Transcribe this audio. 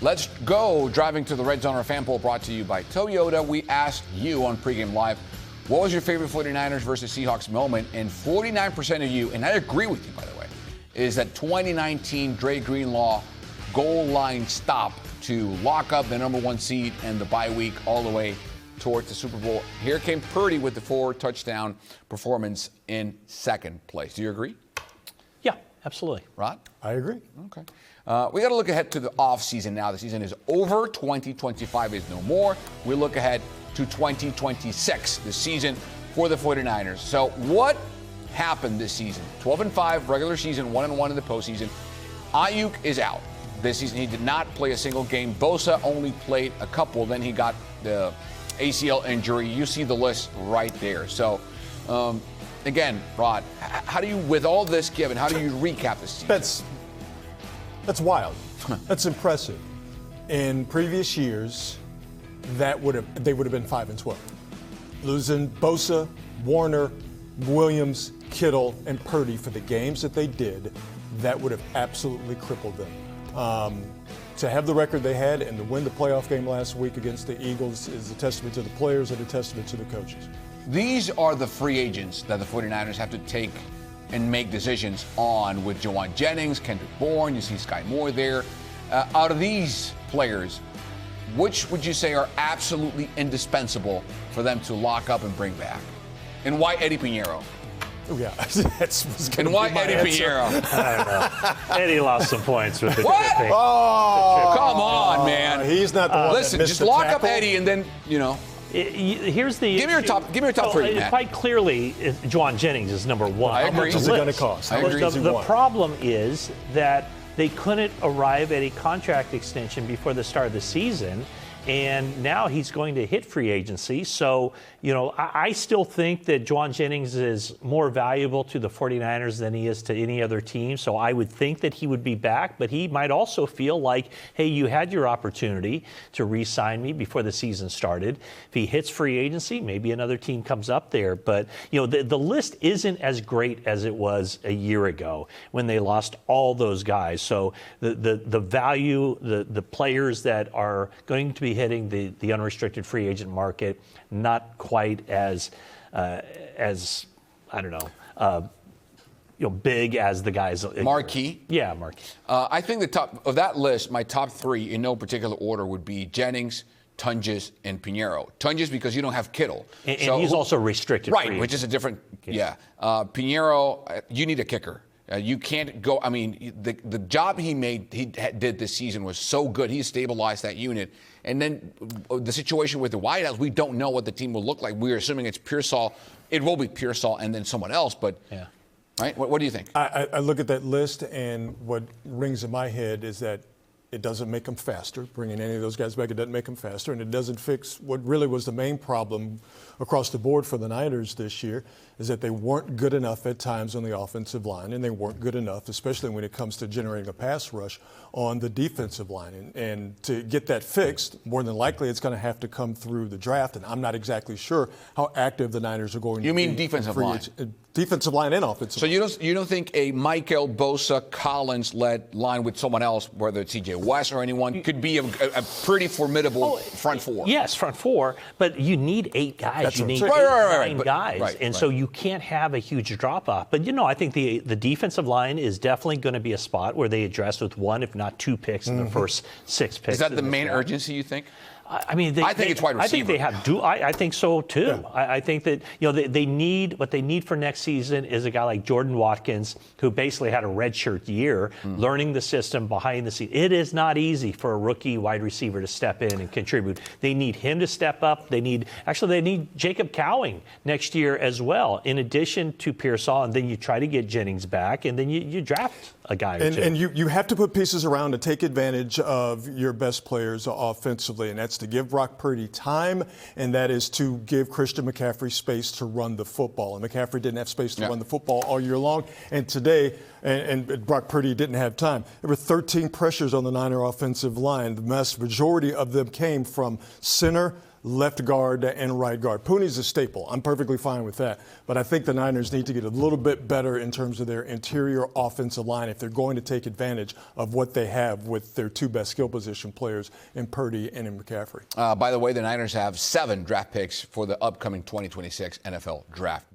Let's go driving to the Red Zone, our fan poll brought to you by Toyota. We asked you on Pregame Live, what was your favorite 49ers versus Seahawks moment? And 49% of you, and I agree with you, by the way, is that 2019 Dre Greenlaw goal line stop to lock up the #1 seed and the bye week all the way towards the Super Bowl. Here came Purdy with the 4-touchdown performance in second place. Do you agree? Yeah, absolutely. Rod? I agree. Okay. We got to look ahead to the offseason now. The season is over. 2025 is no more. We look ahead to 2026, the season for the 49ers. So what happened this season? 12-5, regular season, 1-1 in the postseason. Ayuk is out this season. He did not play a single game. Bosa only played a couple. Then he got the ACL injury. You see the list right there. So, again, Rod, how do you, with all this given, how do you recap this season? That's wild. That's impressive. In previous years, they would have been 5-12. Losing Bosa, Warner, Williams, Kittle, and Purdy for the games that they did, that would have absolutely crippled them. To have the record they had and to win the playoff game last week against the Eagles is a testament to the players and a testament to the coaches. These are the free agents that the 49ers have to take and make decisions on, with Juwan Jennings, Kendrick Bourne, you see Sky Moore there. Out of these players, which would you say are absolutely indispensable for them to lock up and bring back? And why Eddie Pinheiro? Oh, yeah, that's what's going to be And why my Eddie answer. Pinheiro? I don't know. Eddie lost some points with the What? tripping. Oh, Come on, man. He's not the one Listen, that missed just the lock up tackle. Eddie and then, Here's the Give me your top three, Matt. Quite clearly, Juwan Jennings is number one. I agree. How much is it going to cost? I How much agree. does he The want? problem is that they couldn't arrive at a contract extension before the start of the season, and now he's going to hit free agency. So, I still think that Juwan Jennings is more valuable to the 49ers than he is to any other team. So I would think that he would be back, but he might also feel like, hey, you had your opportunity to re-sign me before the season started. If he hits free agency, maybe another team comes up there. But, the list isn't as great as it was a year ago when they lost all those guys. So the value, the players that are going to be hitting the unrestricted free agent market, not quite as I don't know, big as the guys. Marquee. Yeah, marquee. I think the top of that list, my top three in no particular order would be Jennings, Tunges, and Pinheiro. Tunges because you don't have Kittle. And he's also restricted. Right, free which is a different, Pinheiro, you need a kicker. You can't go, the job he did this season was so good. He stabilized that unit. And then the situation with the wideouts, we don't know what the team will look like. We're assuming it's Pearsall. It will be Pearsall and then someone else, but, right? What do you think? I look at that list, and what rings in my head is that it doesn't make them faster. Bringing any of those guys back, it doesn't make them faster, and it doesn't fix what really was the main problem across the board for the Niners this year, is that they weren't good enough at times on the offensive line, and they weren't good enough, especially when it comes to generating a pass rush on the defensive line. And to get that fixed, more than likely it's going to have to come through the draft, and I'm not exactly sure how active the Niners are going to be. You mean defensive line? Defensive line and offensive line. So you don't think a Michael Bosa Collins-led line with someone else, whether it's C.J. West or anyone, could be a pretty formidable front four? Yes, front four, but you need 8 guys. That's you need right. 9 guys. And so you can't have a huge drop-off. But, I think the defensive line is definitely going to be a spot where they address with 1, if not 2 picks in the first 6 picks. Is that the main urgency, you think? I think it's wide receiver. I think they have. I think so too. Yeah. I think that they need what they need for next season is a guy like Jordan Watkins, who basically had a redshirt year, learning the system behind the scenes. It is not easy for a rookie wide receiver to step in and contribute. They need him to step up. They need Jacob Cowing next year as well, in addition to Pearsall. And then you try to get Jennings back, and then you draft a guy or two. And you have to put pieces around to take advantage of your best players offensively, and that's to give Brock Purdy time, and that is to give Christian McCaffrey space to run the football. And McCaffrey didn't have space to run the football all year long, and today, and Brock Purdy didn't have time. There were 13 pressures on the Niner offensive line. The vast majority of them came from center, left guard and right guard. Pooney's a staple. I'm perfectly fine with that. But I think the Niners need to get a little bit better in terms of their interior offensive line if they're going to take advantage of what they have with their two best skill position players in Purdy and in McCaffrey. By the way, the Niners have 7 draft picks for the upcoming 2026 NFL draft.